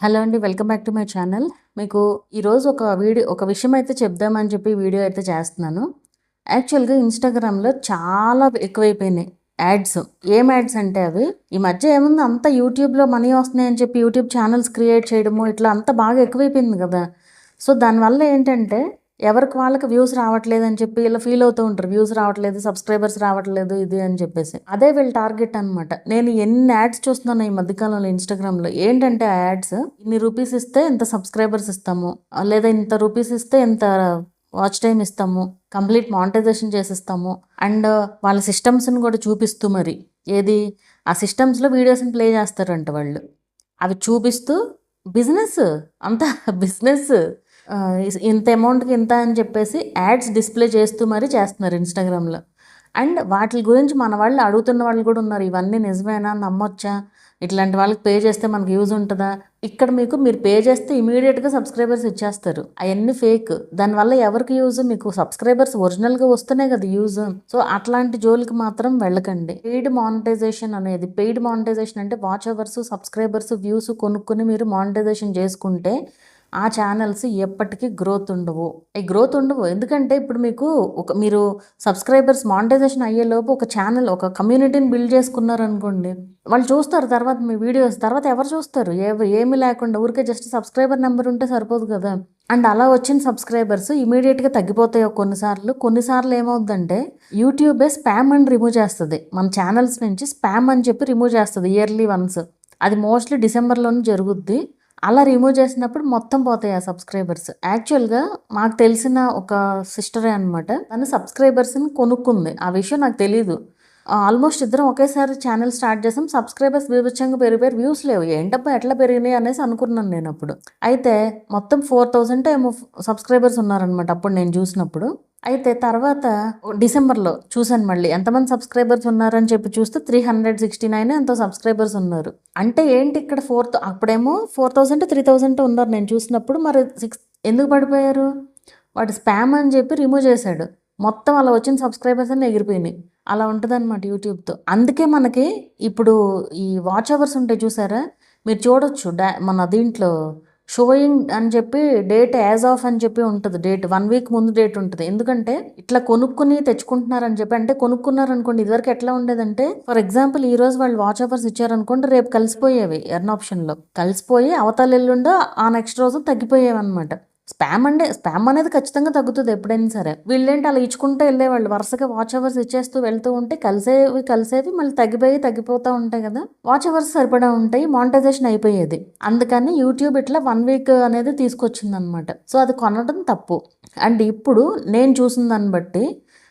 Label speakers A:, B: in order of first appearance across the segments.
A: Hello అండి. Welcome back to my channel. మీకు ఈరోజు ఒక విషయం అయితే చెప్దామని చెప్పి వీడియో అయితే చేస్తున్నాను. యాక్చువల్‌గా ఇన్‌స్టాగ్రామ్‌లో చాలా ఎక్కువైపోయినాయి యాడ్స్. ఏం యాడ్స్ అంటే అవి ఈ మధ్య ఏముంది అంతా యూట్యూబ్‌లో మనీ వస్తున్నాయని చెప్పి యూట్యూబ్ ఛానల్స్ క్రియేట్ చేయడము ఇట్లా అంతా బాగా ఎక్కువైపోయింది కదా! సో, దానివల్ల ఏంటంటే ఎవరికి వాళ్ళకి వ్యూస్ రావట్లేదని చెప్పి ఇలా ఫీల్ అవుతూ ఉంటారు. వ్యూస్ రావట్లేదు, సబ్స్క్రైబర్స్ రావట్లేదు ఇది అని చెప్పేసి. అదే వీళ్ళ టార్గెట్ అనమాట. నేను ఎన్ని యాడ్స్ చూస్తున్నాను ఈ మధ్య కాలంలో ఇన్‌స్టాగ్రామ్‌లో. ఏంటంటే ఆ యాడ్స్ ఇన్ని రూపీస్ ఇస్తే ఇంత సబ్స్క్రైబర్స్ ఇస్తాము. లేదా ఇంత రూపీస్ ఇస్తే ఇంత వాచ్ టైమ్ ఇస్తాము. కంప్లీట్ మానిటైజేషన్ చేసిస్తాము. అండ్ వాళ్ళ సిస్టమ్స్‌ని కూడా చూపిస్తూ మరి ఏది ఆ సిస్టమ్స్‌లో వీడియోస్‌ని ప్లే చేస్తారంట వాళ్ళు. అవి చూపిస్తూ బిజినెస్ అంతా బిజినెస్. ఇంత అమౌంట్‌కి ఇంత అని చెప్పేసి యాడ్స్ డిస్‌ప్లే చేస్తూ మరి చేస్తున్నారు ఇన్‌స్టాగ్రామ్‌లో. అండ్ వాటిలి గురించి మన వాళ్ళు అడుగుతున్న వాళ్ళు కూడా ఉన్నారు. ఇవన్నీ నిజమేనా? నమ్మొచ్చా? ఇట్లాంటి వాళ్ళకి పే చేస్తే మనకు యూజ్ ఉంటదా? ఇక్కడ మీరు పే చేస్తే ఇమ్మీడియేట్‌గా సబ్స్క్రైబర్స్ ఇచ్చేస్తారు. అయన్నీ ఫేక్. దానివల్ల ఎవరికి యూజ్? మీకు సబ్స్క్రైబర్స్ ఒరిజినల్‌గా వస్తేనే కదా యూజ్. సో, అట్లాంటి జోలికి మాత్రం వెళ్ళకండి. పెయిడ్ మానిటైజేషన్ అంటే వాచ్ అవర్స్, సబ్స్క్రైబర్స్, వ్యూస్ కొనుక్కొని మీరు మానిటైజేషన్ చేసుకుంటే ఆ ఛానల్స్ ఎప్పటికీ గ్రోత్ ఉండవు. ఎందుకంటే ఇప్పుడు మీరు సబ్స్క్రైబర్స్ మానిటైజేషన్ అయ్యేలోపు ఒక ఛానల్, ఒక కమ్యూనిటీని బిల్డ్ చేసుకున్నారనుకోండి. వాళ్ళు చూస్తారు తర్వాత మీ వీడియోస్. తర్వాత ఎవరు చూస్తారు? ఏమీ లేకుండా ఊరికే జస్ట్ సబ్స్క్రైబర్ నెంబర్ ఉంటే సరిపోదు కదా! అండ్ అలా వచ్చిన సబ్స్క్రైబర్స్ ఇమ్మీడియేట్‌గా తగ్గిపోతాయి కొన్నిసార్లు. కొన్నిసార్లు ఏమవుద్దంటే యూట్యూబే స్పామ్ అని రిమూవ్ చేస్తది. మన ఛానల్స్ నుంచి స్పామ్ అని చెప్పి రిమూవ్ చేస్తది ఇయర్లీ వన్స్. అది మోస్ట్‌లీ డిసెంబర్‌లోనే జరుగుద్ది. అలా రిమూవ్ చేసినప్పుడు మొత్తం పోతాయి ఆ సబ్స్క్రైబర్స్. యాక్చువల్‌గా మాకు తెలిసిన ఒక సిస్టరే అనమాట. తను సబ్స్క్రైబర్స్‌ని కొనుక్కుంది. ఆ విషయం నాకు తెలీదు. ఆల్మోస్ట్ ఇద్దరం ఒకేసారి ఛానల్ స్టార్ట్ చేసాం. సబ్స్క్రైబర్స్ బీభత్సంగా పెరిగిపోయారు. వ్యూస్ లేవు. ఏంటబ్బా! ఎట్లా పెరిగినాయి అనేసి అనుకున్నాను నేనప్పుడు. అయితే మొత్తం 4000 ఏమో సబ్స్క్రైబర్స్ ఉన్నారనమాట అప్పుడు నేను చూసినప్పుడు. అయితే తర్వాత డిసెంబర్‌లో చూసాను మళ్ళీ. ఎంతమంది సబ్స్క్రైబర్స్ ఉన్నారని చెప్పి చూస్తే 369 ఎంతో సబ్స్క్రైబర్స్ ఉన్నారు. అంటే ఏంటి ఇక్కడ అప్పుడేమో 4000, 3000 ఉన్నారు నేను చూసినప్పుడు. మరి ఎందుకు పడిపోయారు? వాడు స్పామ్ అని చెప్పి రిమూవ్ చేశాడు. మొత్తం అలా వచ్చిన సబ్స్క్రైబర్స్ అన్నీ ఎగిరిపోయినాయి. అలా ఉంటదనమాట యూట్యూబ్‌తో. అందుకే మనకి ఇప్పుడు ఈ వాచ్ అవర్స్ ఉంటాయి చూసారా? మీరు చూడొచ్చు మన దీంట్లో షోయింగ్ అని చెప్పి డేట్ యాజ్ ఆఫ్ అని చెప్పి ఉంటది. 1 వీక్ ముందు డేట్ ఉంటది. ఎందుకంటే ఇట్లా కొనుక్కొని తెచ్చుకుంటున్నారని చెప్పి అంటే కొనుక్కున్నారనుకోండి. ఇదివరకు ఎట్లా ఉండేదంటే ఫర్ ఎగ్జాంపుల్ ఈరోజు వాళ్ళు వాచ్ అవర్స్ ఇచ్చారనుకోండి రేపు కలిసిపోయేవి ఎర్న్ ఆప్షన్‌లో. కలిసిపోయి అవతల ఎల్లుండో ఆ నెక్స్ట్ రోజు తగ్గిపోయేవన్నమాట. స్పామ్ అనేది ఖచ్చితంగా తగ్గుతుంది ఎప్పుడైనా సరే. వీళ్ళేంటి అలా ఇచ్చుకుంటూ వెళ్ళేవాళ్ళు. వరుసగా వాచ్ అవర్స్ ఇచ్చేస్తూ వెళ్తూ ఉంటే కలిసేవి మళ్ళీ తగ్గిపోతూ ఉంటాయి కదా! వాచ్ అవర్స్ సరిపడా ఉంటాయి. మానిటైజేషన్ అయిపోయేది. అందుకని యూట్యూబ్ ఇట్లా 1 వీక్ అనేది తీసుకొచ్చిందనమాట. సో, అది కొనడం తప్పు. అండ్ ఇప్పుడు నేను చూసిన దాన్ని బట్టి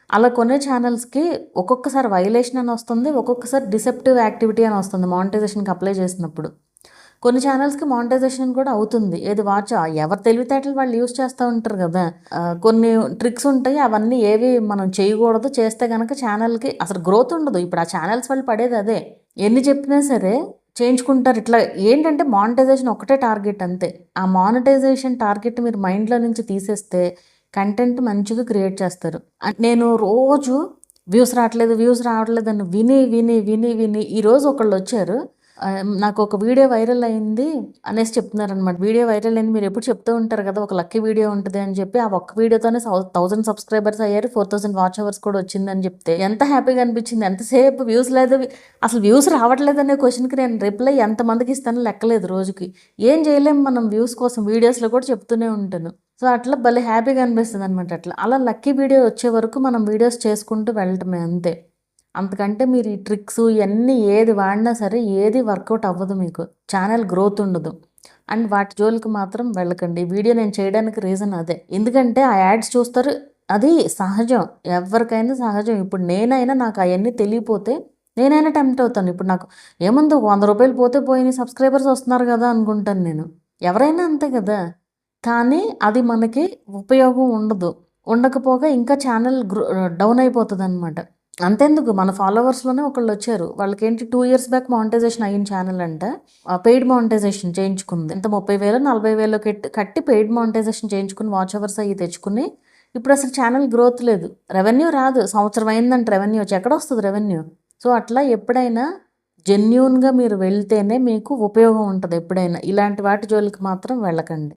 A: అలా కొనే ఛానల్స్‌కి ఒక్కొక్కసారి వయలేషన్ అని వస్తుంది. ఒక్కొక్కసారి డిసెప్టివ్ యాక్టివిటీ అని వస్తుంది మానిటైజేషన్‌కి అప్లై చేసినప్పుడు. కొన్ని ఛానల్స్‌కి మానిటైజేషన్ కూడా అవుతుంది. ఎవరి తెలివితేటలు వాళ్ళు యూజ్ చేస్తూ ఉంటారు కదా! కొన్ని ట్రిక్స్ ఉంటాయి. అవన్నీ ఏవి మనం చేయకూడదు. చేస్తే గనక ఛానల్‌కి అసలు గ్రోత్ ఉండదు. ఇప్పుడు ఆ ఛానల్స్ వాళ్ళు పడేది అదే. ఎన్ని చెప్పినా సరే చేయించుకుంటారు. ఇట్లా ఏంటంటే మానిటైజేషన్ ఒకటే టార్గెట్ అంతే. ఆ మానిటైజేషన్ టార్గెట్ మీరు మైండ్‌లో నుంచి తీసేస్తే కంటెంట్ మంచిగా క్రియేట్ చేస్తారు. నేను రోజు వ్యూస్ రావట్లేదని విని ఈరోజు ఒకళ్ళొచ్చారు. నాకొక వీడియో వైరల్ అయింది అనేసి చెప్తున్నారనమాట. వీడియో వైరల్ అయింది మీరెప్పుడు చెప్తూ ఉంటారు కదా! ఒక లక్కీ వీడియో ఉంటది అని చెప్పి, ఆ ఒక్క వీడియోతోనే 1000 సబ్స్క్రైబర్స్ అయ్యారు. 4000 వాచ్ అవర్స్ కూడా వచ్చిందని చెప్తే ఎంత హ్యాపీగా అనిపించింది. ఎంతసేపు వ్యూస్ లేదు. అసలు వ్యూస్ రావట్లేదనే క్వెషన్‌కి నేను రిప్లై ఎంతమందికి ఇస్తానో లెక్కలేదు రోజుకి. ఏం చేయలేం మనం వ్యూస్ కోసం వీడియోస్‌లో కూడా చెప్తూనే ఉంటాను. సో, అట్లా భలే హ్యాపీగా అనిపిస్తదనమాట అట్లా. అలా లక్కీ వీడియో వచ్చే వరకు మనం వీడియోస్ చేసుకుంటూ వెళ్ళటమే అంతే. అంతకంటే మీరు ఈ ట్రిక్స్ ఇయన్నీ ఏది వాడినా సరే ఏది వర్కౌట్ అవ్వదు మీకు. ఛానల్ గ్రోత్ ఉండదు. అండ్ వాటి జోలికి మాత్రం వెళ్ళకండి. ఈ వీడియో నేను చేయడానికి రీజన్ అదే. ఎందుకంటే ఆ యాడ్స్ చూస్తారు. అది సహజం. ఎవరికైనా సహజం. ఇప్పుడు నేనైనా నాకు అయన్నీ తెలియపోతే నేనైనా టెంప్ట్ అవుతాను. ఇప్పుడు నాకు ఏముంది రూ. 100 పోతే పోయినయి సబ్స్క్రైబర్స్ వస్తున్నారు కదా అనుకుంటాను నేను. ఎవరైనా అంతే కదా! కానీ అది మనకి ఉపయోగం ఉండదు. ఉండకపోగా ఇంకా ఛానల్ డౌన్ అయిపోతదనమాట. అంతెందుకు మన ఫాలోవర్స్‌లోనే ఒకళ్ళొచ్చారు. వాళ్ళకేంటి 2 ఇయర్స్ బ్యాక్ మానిటైజేషన్ అయిన ఛానల్ అంట. పెయిడ్ మానిటైజేషన్ చేయించుకుంది. ఎంత 30,000 40,000 కట్టి పెయిడ్ మానిటైజేషన్ చేయించుకుని వాచ్ అవర్స్ అయ్యి తెచ్చుకుని ఇప్పుడసలు ఛానల్ గ్రోత్ లేదు. రెవెన్యూ రాదు. సంవత్సరం అయిందంట రెవెన్యూ వచ్చి. ఎక్కడొస్తది రెవెన్యూ? సో, అట్లా ఎప్పుడైనా జెన్యూన్గా మీరు వెళ్తేనే మీకు ఉపయోగం ఉంటుంది ఎప్పుడైనా. ఇలాంటి వాటి జోలికి మాత్రం వెళ్ళకండి.